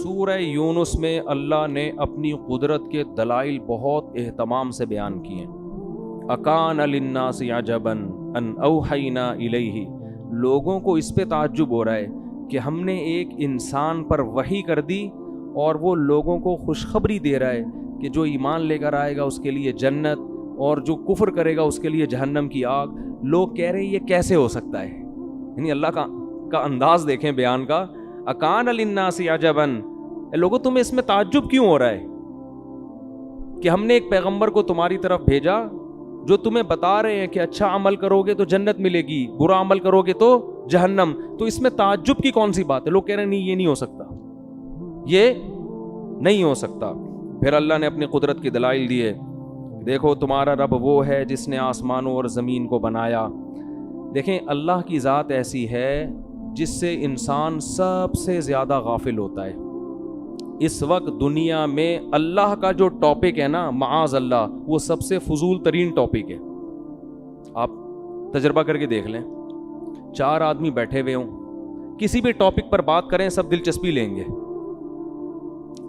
سورہ یونس میں اللہ نے اپنی قدرت کے دلائل بہت اہتمام سے بیان کیے ہیں۔ اکان للناس عجبا ان اوحینا الیہ، لوگوں کو اس پہ تعجب ہو رہا ہے کہ ہم نے ایک انسان پر وحی کر دی اور وہ لوگوں کو خوشخبری دے رہا ہے کہ جو ایمان لے کر آئے گا اس کے لیے جنت اور جو کفر کرے گا اس کے لیے جہنم کی آگ۔ لوگ کہہ رہے ہیں یہ کیسے ہو سکتا ہے، یعنی اللہ کا انداز دیکھیں بیان کا۔ اکان للناس عجبا، لوگوں تمہیں اس میں تعجب کیوں ہو رہا ہے کہ ہم نے ایک پیغمبر کو تمہاری طرف بھیجا جو تمہیں بتا رہے ہیں کہ اچھا عمل کرو گے تو جنت ملے گی، برا عمل کرو گے تو جہنم، تو اس میں تعجب کی کون سی بات ہے؟ لوگ کہہ رہے ہیں نہیں، یہ نہیں ہو سکتا، یہ نہیں ہو سکتا۔ پھر اللہ نے اپنی قدرت کی دلائل دیے، دیکھو تمہارا رب وہ ہے جس نے آسمانوں اور زمین کو بنایا۔ دیکھیں اللہ کی ذات ایسی ہے جس سے انسان سب سے زیادہ غافل ہوتا ہے۔ اس وقت دنیا میں اللہ کا جو ٹاپک ہے نا، معاذ اللہ، وہ سب سے فضول ترین ٹاپک ہے۔ آپ تجربہ کر کے دیکھ لیں، 4 آدمی بیٹھے ہوئے ہوں، کسی بھی ٹاپک پر بات کریں سب دلچسپی لیں گے۔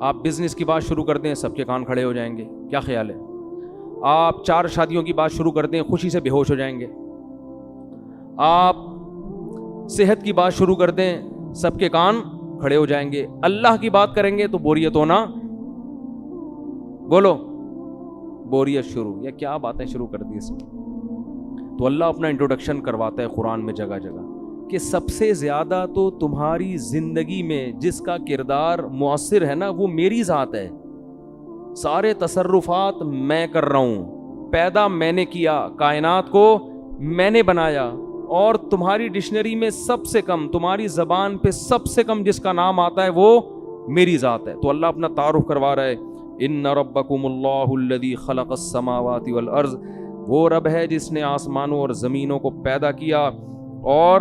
آپ بزنس کی بات شروع کر دیں سب کے کان کھڑے ہو جائیں گے، کیا خیال ہے؟ آپ 4 شادیوں کی بات شروع کر دیں خوشی سے بے ہوش ہو جائیں گے۔ آپ صحت کی بات شروع کر دیں سب کے کان کھڑے ہو جائیں گے۔ اللہ کی بات کریں گے تو بوریت ہونا، بولو بوریت شروع، یا کیا باتیں شروع کر دی اس میں۔ تو اللہ اپنا انٹروڈکشن کرواتا ہے قرآن میں جگہ جگہ کہ سب سے زیادہ تو تمہاری زندگی میں جس کا کردار مؤثر ہے نا وہ میری ذات ہے، سارے تصرفات میں کر رہا ہوں، پیدا میں نے کیا، کائنات کو میں نے بنایا، اور تمہاری ڈکشنری میں سب سے کم، تمہاری زبان پہ سب سے کم جس کا نام آتا ہے وہ میری ذات ہے۔ تو اللہ اپنا تعارف کروا رہا ہے، ان ربکم اللہ الذی خلق السماوات والارض، وہ رب ہے جس نے آسمانوں اور زمینوں کو پیدا کیا، اور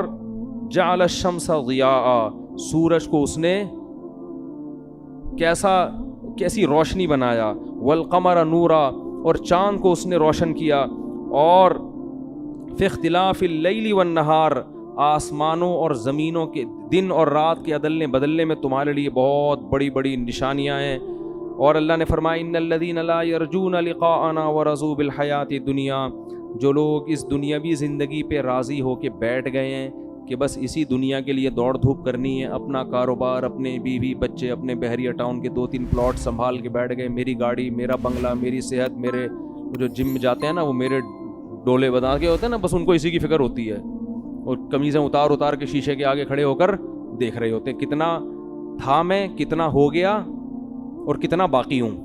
جعل الشمس ضیاء، سورج کو اس نے کیسی روشنی بنایا، والقمر نورا، اور چاند کو اس نے روشن کیا، اور فی اختلاف اللیل والنہار، آسمانوں اور زمینوں کے دن اور رات کے عدلنے بدلنے میں تمہارے لیے بہت بڑی بڑی نشانیاں ہیں۔ اور اللہ نے فرمایا ان الذین لا یرجون لقاءنا ورضوا بالحیاۃ الدنیا، جو لوگ اس دنیاوی زندگی پہ راضی ہو کے بیٹھ گئے ہیں کہ بس اسی دنیا کے لیے دوڑ دھوپ کرنی ہے، اپنا کاروبار، اپنے بیوی بچے، اپنے بحریہ ٹاؤن کے 2-3 پلاٹ سنبھال کے بیٹھ گئے، میری گاڑی، میرا بنگلہ، میری صحت، میرے جو جم میں جاتے ہیں نا وہ میرے ڈولے بنا کے ہوتے ہیں نا، بس ان کو اسی کی فکر ہوتی ہے، اور قمیضیں اتار کے شیشے کے آگے کھڑے ہو کر دیکھ رہے ہوتے ہیں کتنا تھا میں، کتنا ہو گیا اور کتنا باقی ہوں۔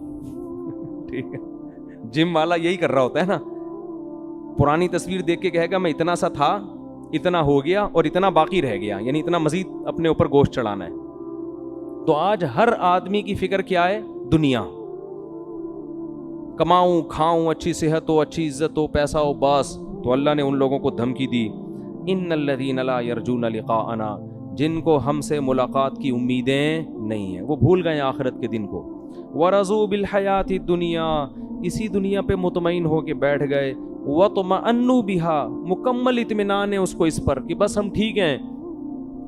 ٹھیک ہے، جم والا یہی کر رہا ہوتا ہے نا، پرانی تصویر دیکھ کے کہے گا میں اتنا سا تھا، اتنا ہو گیا اور اتنا باقی رہ گیا، یعنی اتنا مزید اپنے اوپر گوشت چڑھانا ہے۔ تو آج ہر آدمی کی فکر کیا ہے؟ دنیا، کماؤں، کھاؤں، اچھی صحت ہو، اچھی عزت ہو، پیسہ ہو، بس۔ تو اللہ نے ان لوگوں کو دھمکی دی، ان الذین لا یرجون لقاءنا، جن کو ہم سے ملاقات کی امیدیں نہیں ہیں، وہ بھول گئے آخرت کے دن کو، ورضوا بالحیاۃ الدنیا، اسی دنیا پہ مطمئن ہو کے بیٹھ گئے، وطمأنوا بہا، مکمل اطمینان ہے اس کو اس پر کہ بس ہم ٹھیک ہیں،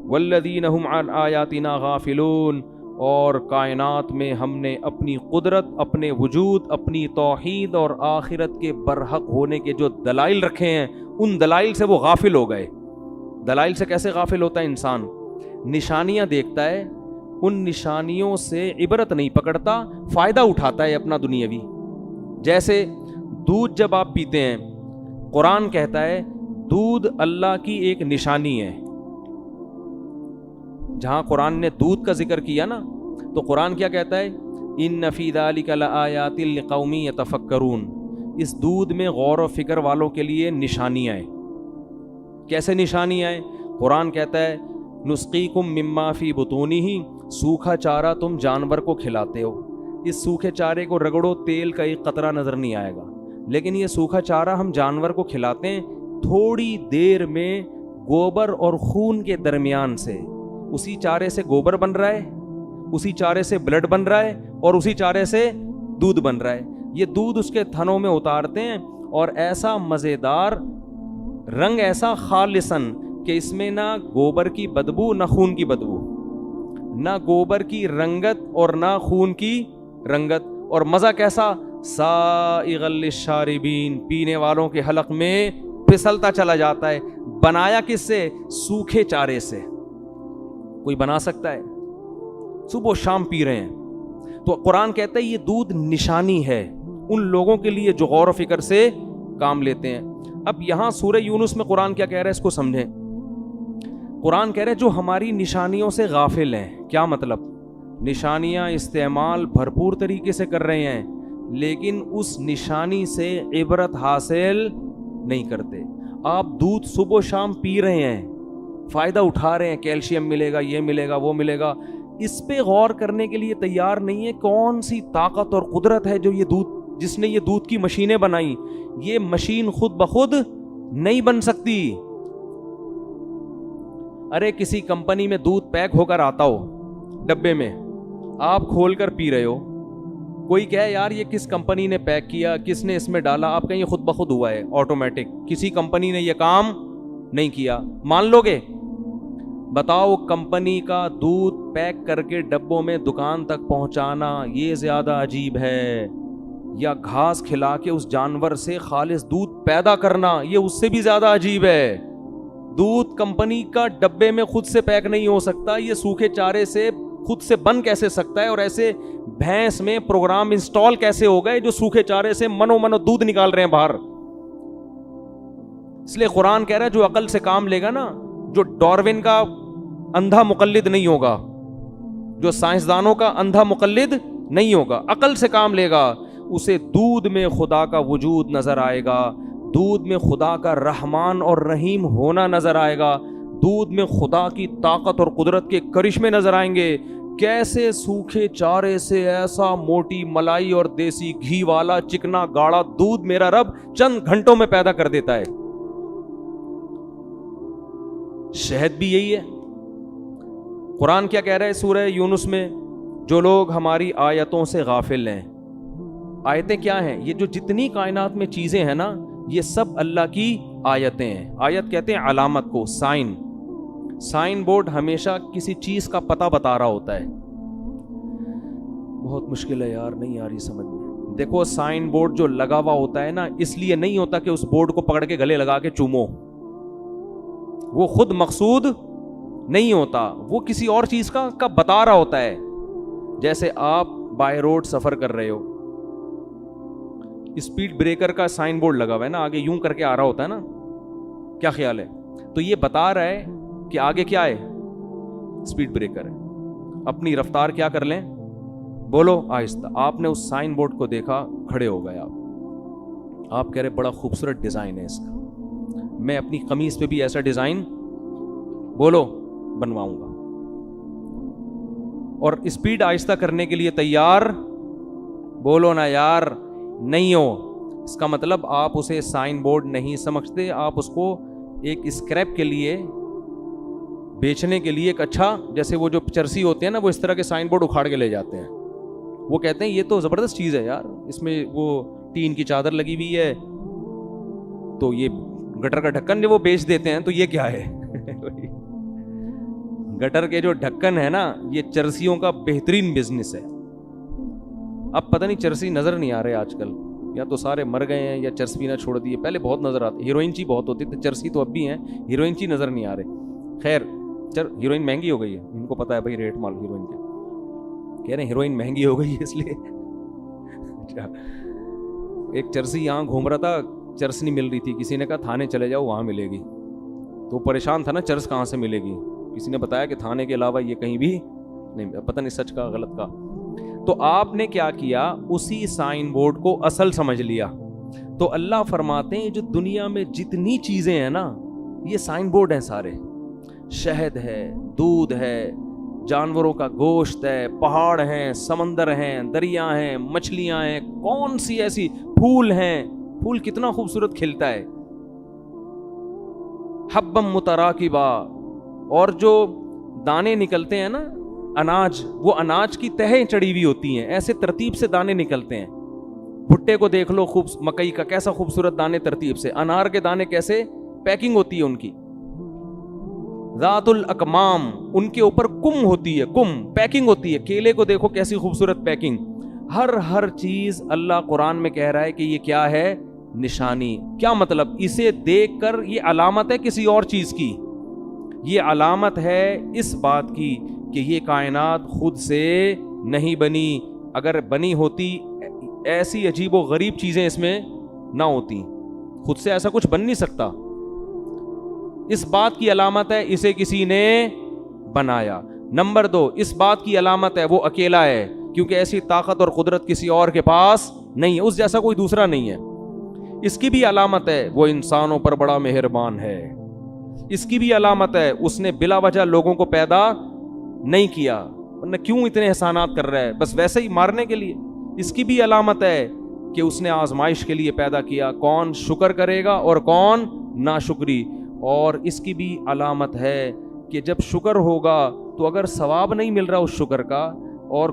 والذین هم عن آیاتنا غافلون، اور کائنات میں ہم نے اپنی قدرت، اپنے وجود، اپنی توحید اور آخرت کے برحق ہونے کے جو دلائل رکھے ہیں ان دلائل سے وہ غافل ہو گئے۔ دلائل سے کیسے غافل ہوتا ہے انسان؟ نشانیاں دیکھتا ہے، ان نشانیوں سے عبرت نہیں پکڑتا، فائدہ اٹھاتا ہے اپنا دنیاوی۔ جیسے دودھ جب آپ پیتے ہیں، قرآن کہتا ہے دودھ اللہ کی ایک نشانی ہے۔ جہاں قرآن نے دودھ کا ذکر کیا نا تو قرآن کیا کہتا ہے؟ ان فی ذلک لآیات لقوم یتفکرون، اس دودھ میں غور و فکر والوں کے لیے نشانیاں ہیں۔ کیسے نشانیاں ہیں؟ قرآن کہتا ہے نسقیکم مما فی بطونہ، سوکھا چارہ تم جانور کو کھلاتے ہو، اس سوکھے چارے کو رگڑو تیل کا ایک قطرہ نظر نہیں آئے گا، لیکن یہ سوکھا چارہ ہم جانور کو کھلاتے ہیں، تھوڑی دیر میں گوبر اور خون کے درمیان سے اسی چارے سے گوبر بن رہا ہے، اسی چارے سے بلڈ بن رہا ہے، اور اسی چارے سے دودھ بن رہا ہے۔ یہ دودھ اس کے تھنوں میں اتارتے ہیں اور ایسا مزیدار رنگ، ایسا خالصاً کہ اس میں نہ گوبر کی بدبو نہ خون کی بدبو، نہ گوبر کی رنگت اور نہ خون کی رنگت، اور مزہ کیسا، سائغ للشاربین، پینے والوں کے حلق میں پھسلتا چلا جاتا ہے۔ بنایا کس سے؟ سوکھے چارے سے۔ کوئی بنا سکتا ہے؟ صبح و شام پی رہے ہیں۔ تو قرآن کہتا ہے یہ دودھ نشانی ہے ان لوگوں کے لیے جو غور و فکر سے کام لیتے ہیں۔ اب یہاں سورہ یونس میں قرآن کیا کہہ رہا ہے اس کو سمجھیں۔ قرآن کہہ رہا ہے جو ہماری نشانیوں سے غافل ہیں۔ کیا مطلب؟ نشانیاں استعمال بھرپور طریقے سے کر رہے ہیں لیکن اس نشانی سے عبرت حاصل نہیں کرتے۔ آپ دودھ صبح و شام پی رہے ہیں، فائدہ اٹھا رہے ہیں، کیلشیم ملے گا، یہ ملے گا، وہ ملے گا، اس پہ غور کرنے کے لیے تیار نہیں ہے کون سی طاقت اور قدرت ہے جو یہ دودھ، جس نے یہ دودھ کی مشینیں بنائی۔ یہ مشین خود بخود نہیں بن سکتی۔ ارے کسی کمپنی میں دودھ پیک ہو کر آتا ہو ڈبے میں، آپ کھول کر پی رہے ہو، کوئی کہے یار یہ کس کمپنی نے پیک کیا، کس نے اس میں ڈالا، آپ کہیں یہ خود بخود ہوا ہے آٹومیٹک، کسی کمپنی نے یہ کام نہیں کیا، مان لو گے؟ بتاؤ کمپنی کا دودھ پیک کر کے ڈبوں میں دکان تک پہنچانا یہ زیادہ عجیب ہے، یا گھاس کھلا کے اس جانور سے خالص دودھ پیدا کرنا یہ اس سے بھی زیادہ عجیب ہے۔ دودھ کمپنی کا ڈبے میں خود سے پیک نہیں ہو سکتا، یہ سوکھے چارے سے خود سے بن کیسے سکتا ہے؟ اور ایسے بھینس میں پروگرام انسٹال کیسے ہو گئے جو سوکھے چارے سے منو دودھ نکال رہے ہیں باہر؟ اس لیے قرآن کہہ رہا ہے جو عقل سے کام لے گا نا، جو ڈاروین کا اندھا مقلد نہیں ہوگا، جو سائنسدانوں کا اندھا مقلد نہیں ہوگا، عقل سے کام لے گا، اسے دودھ میں خدا کا وجود نظر آئے گا، دودھ میں خدا کا رحمان اور رحیم ہونا نظر آئے گا، دودھ میں خدا کی طاقت اور قدرت کے کرشمے نظر آئیں گے۔ کیسے سوکھے چارے سے ایسا موٹی ملائی اور دیسی گھی والا چکنا گاڑا دودھ میرا رب چند گھنٹوں میں پیدا کر دیتا ہے۔ شہد بھی یہی ہے۔ قرآن کیا کہہ رہا ہے سورہ یونس میں؟ جو لوگ ہماری آیتوں سے غافل ہیں۔ آیتیں کیا ہیں؟ یہ جو جتنی کائنات میں چیزیں ہیں نا یہ سب اللہ کی آیتیں ہیں۔ آیت کہتے ہیں علامت کو، سائن بورڈ ہمیشہ کسی چیز کا پتہ بتا رہا ہوتا ہے۔ بہت مشکل ہے یار، نہیں آ رہی سمجھ میں۔ دیکھو سائن بورڈ جو لگا ہوا ہوتا ہے نا اس لیے نہیں ہوتا کہ اس بورڈ کو پکڑ کے گلے لگا کے چومو، وہ خود مقصود نہیں ہوتا، وہ کسی اور چیز کا بتا رہا ہوتا ہے۔ جیسے آپ بائی روڈ سفر کر رہے ہو، اسپیڈ بریکر کا سائن بورڈ لگا ہوا ہے نا، آگے یوں کر کے آ رہا ہوتا ہے نا، کیا خیال ہے؟ تو یہ بتا رہا ہے کہ آگے کیا ہے، اسپیڈ بریکر ہے، اپنی رفتار کیا کر لیں، بولو آہستہ۔ آپ نے اس سائن بورڈ کو دیکھا، کھڑے ہو گئے آپ کہہ رہے بڑا خوبصورت ڈیزائن ہے اس کا، میں اپنی قمیض پہ بھی ایسا ڈیزائن بولو بنواؤں گا، اور اسپیڈ آہستہ کرنے کے لیے تیار بولو نا یار نہیں ہو۔ اس کا مطلب آپ اسے سائن بورڈ نہیں سمجھتے، آپ اس کو ایک اسکریپ کے لیے بیچنے کے لیے ایک اچھا، جیسے وہ جو چرسی ہوتے ہیں نا وہ اس طرح کے سائن بورڈ اکھاڑ کے لے جاتے ہیں، وہ کہتے ہیں یہ تو زبردست چیز ہے یار، اس میں وہ ٹین کی چادر لگی ہوئی ہے، تو یہ گٹر کا ڈھکن جو وہ بیچ دیتے ہیں، تو یہ کیا ہے گٹر کے جو ڈھکن ہے نا یہ چرسیوں کا بہترین بزنس ہے۔ اب پتہ نہیں چرسی نظر نہیں آ رہے آج کل، یا تو سارے مر گئے ہیں یا چرس پینا چھوڑ دیے، پہلے بہت نظر آتے، ہیروئن چی بہت ہوتی تھی، چرسی تو اب بھی ہیں، ہیروئن چی نظر نہیں آ رہے۔ خیر ہیروئن مہنگی ہو گئی ہے، ان کو پتا ہے بھائی ریٹ مال ہیروئن کے، کہہ رہے ہیں ہیروئن مہنگی ہو گئی ہے اس لیے ایک چرسی یہاں گھوم رہا تھا، چرس نہیں مل رہی تھی، کسی نے کہا تھانے چلے جاؤ وہاں ملے گی، تو پریشان تھا نا چرس کہاں سے ملے گی، کسی نے بتایا کہ تھانے کے علاوہ یہ کہیں بھی نہیں، پتہ نہیں سچ کا غلط کا۔ تو آپ نے کیا کیا، اسی سائن بورڈ کو اصل سمجھ لیا۔ تو اللہ فرماتے ہیں جو دنیا میں جتنی چیزیں ہیں نا یہ سائن بورڈ ہیں سارے، شہد ہے، دودھ ہے، جانوروں کا گوشت ہے، پہاڑ ہیں، سمندر ہیں، دریا ہیں، مچھلیاں ہیں، کون سی ایسی پھول ہیں، پھول کتنا خوبصورت کھلتا ہے، حبم متراکبا، اور جو دانے نکلتے ہیں نا اناج، وہ اناج کی تہیں چڑھی ہوئی ہوتی ہیں، ایسے ترتیب سے دانے نکلتے ہیں۔ بھٹے کو دیکھ لو، مکئی کا کیسا خوبصورت دانے ترتیب سے، انار کے دانے کیسے پیکنگ ہوتی ہے ان کی، ذات الاکمام، ان کے اوپر کم ہوتی ہے، کم پیکنگ ہوتی ہے. کیلے کو دیکھو کیسی خوبصورت پیکنگ. ہر چیز اللہ قرآن میں کہہ رہا ہے کہ یہ کیا ہے؟ نشانی. کیا مطلب؟ اسے دیکھ کر یہ علامت ہے کسی اور چیز کی، یہ علامت ہے اس بات کی کہ یہ کائنات خود سے نہیں بنی. اگر بنی ہوتی ایسی عجیب و غریب چیزیں اس میں نہ ہوتی، خود سے ایسا کچھ بن نہیں سکتا. اس بات کی علامت ہے اسے کسی نے بنایا. نمبر 2، اس بات کی علامت ہے وہ اکیلا ہے، کیونکہ ایسی طاقت اور قدرت کسی اور کے پاس نہیں ہے، اس جیسا کوئی دوسرا نہیں ہے. اس کی بھی علامت ہے وہ انسانوں پر بڑا مہربان ہے. اس کی بھی علامت ہے اس نے بلا وجہ لوگوں کو پیدا نہیں کیا، ورنہ کیوں اتنے احسانات کر رہا ہے؟ بس ویسے ہی مارنے کے لیے. اس کی بھی علامت ہے کہ اس نے آزمائش کے لیے پیدا کیا، کون شکر کرے گا اور کون ناشکری. اور اس کی بھی علامت ہے کہ جب شکر ہوگا تو اگر ثواب نہیں مل رہا اس شکر کا اور